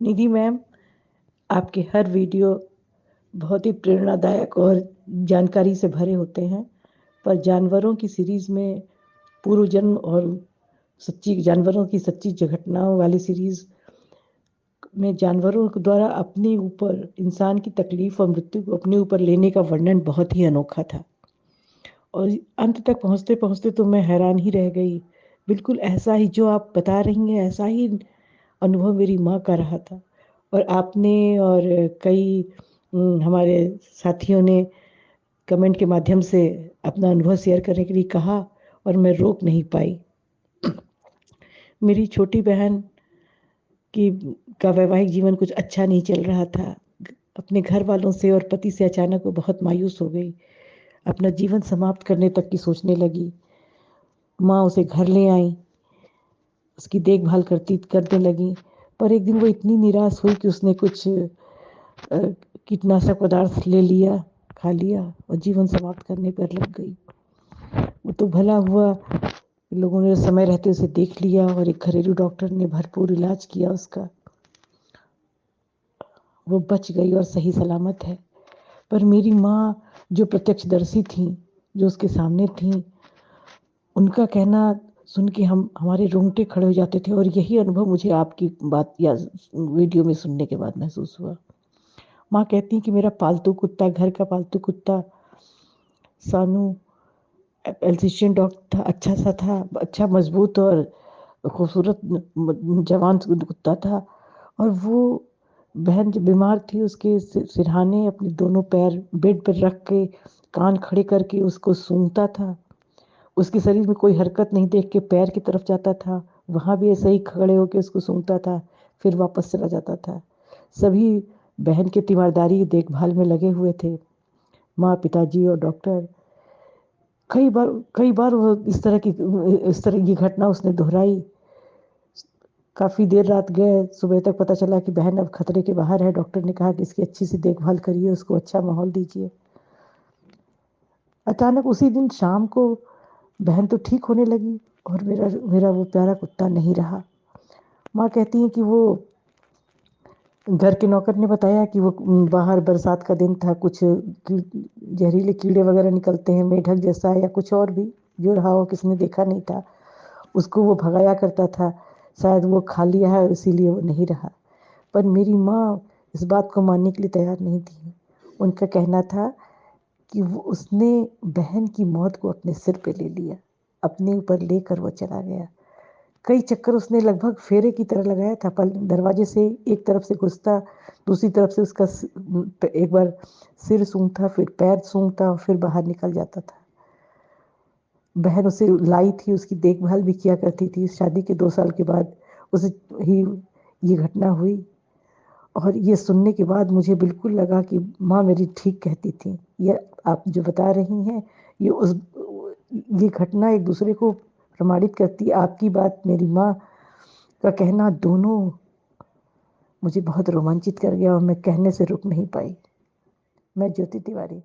निधि ma'am, आपके हर video बहुत ही प्रेरणादायक और जानकारी से भरे होते हैं। पर जानवरों की सीरीज़ में पूर्व जन्म और सच्ची जानवरों की सच्ची घटनाओं वाली सीरीज़ में जानवरों द्वारा अपने ऊपर इंसान की तकलीफ़ और मृत्यु को अपने ऊपर लेने का वर्णन बहुत ही अनोखा था। और अंत तक पहुँचते-पहुँचते तो मैं हैरान ही रह गई। बिल्कुल ऐसा ही जो आप बता रही हैं, ऐसा ही अनुभव मेरी माँ का रहा था। और आपने और कई हमारे साथियों ने कमेंट के माध्यम से अपना अनुभव शेयर करने के लिए कहा और मैं रोक नहीं पाई। मेरी छोटी बहन की का वैवाहिक जीवन कुछ अच्छा नहीं चल रहा था। अपने घर वालों से और पति से अचानक वो बहुत मायूस हो गई। अपना जीवन समाप्त करने तक की सोचने लगी। माँ उसे घर ले आई, उसकी देखभाल करने लगी। पर एक दिन वो इतनी निराश हुई कि उसने कुछ कीटनाशक पदार्थ ले लिया, खा लिया और जीवन समाप्त करने पर लग गई। वो तो भला हुआ लोगों ने समय रहते उसे देख लिया और एक घरेलू डॉक्टर ने भरपूर इलाज किया उसका। वो बच गई और सही सलामत है। पर मेरी माँ जो प्रत्यक्षदर्शी थीं, जो उसके सामने थीं, उनका कहना सुन के हमारे रोंगटे खड़े हो जाते थे और यही अनुभव मुझे आपकी बात या वीडियो में सुनने के बाद महसूस हुआ। माँ कहती हैं कि मेरा पालतू कुत्ता, घर का पालतू कुत्ता सानू एल्सेशियन डॉग था, अच्छा-सा था, अच्छा मज़बूत और खूबसूरत जवान कुत्ता था। और वो बहन जब बीमार थी उसके सिरहाने अपने दोनों पैर बेड पर रख के कान खड़े करके उसको सूंघता था। उसके शरीर में कोई हरकत नहीं देख के पैर की तरफ जाता था, वहाँ भी ऐसे ही खड़े होके उसको सूंघता था, फिर वापस चला जाता था। सभी बहन की तीमारदारी देखभाल में लगे हुए थे, माँ, पिताजी और डॉक्टर। कई बार वो इस तरह की घटना उसने दोहराई। काफ़ी देर रात गए, सुबह तक पता चला कि बहन अब खतरे के बाहर है। डॉक्टर ने कहा कि इसकी अच्छी सी देखभाल करिए, उसको अच्छा माहौल दीजिए। अचानक उसी दिन शाम को बहन तो ठीक होने लगी और मेरा मेरा वो प्यारा कुत्ता नहीं रहा। माँ कहती हैं कि वो घर के नौकर ने बताया कि वो बाहर बरसात का दिन था, कुछ जहरीले कीड़े वगैरह निकलते हैं, मेढक जैसा या कुछ और भी, जो रहा हो किसी ने देखा नहीं था। उसको वो भगाया करता था, शायद वो खा लिया है इसीलिए वो नहीं रहा। पर मेरी माँ इस बात को मानने के लिए तैयार नहीं थी। उनका कहना था कि वो उसने बहन की मौत को अपने सिर पे ले लिया, अपने ऊपर लेकर वो चला गया। कई चक्कर उसने लगभग फेरे की तरह लगाया था, पर दरवाजे से एक तरफ से घुसता, दूसरी तरफ से उसका एक बार सिर सूंघता, फिर पैर सूंघता और फिर बाहर निकल जाता था। बहन उसे लाई थी, उसकी देखभाल भी किया करती थी। शादी के 2 साल के बाद उसे ही ये घटना हुई और ये सुनने के बाद मुझे बिल्कुल लगा कि माँ मेरी ठीक कहती थी। ये आप जो बता रही हैं, ये उस ये घटना एक दूसरे को प्रमाणित करती है। आपकी बात, मेरी माँ का कहना, दोनों मुझे बहुत रोमांचित कर गया और मैं कहने से रुक नहीं पाई। मैं ज्योति तिवारी।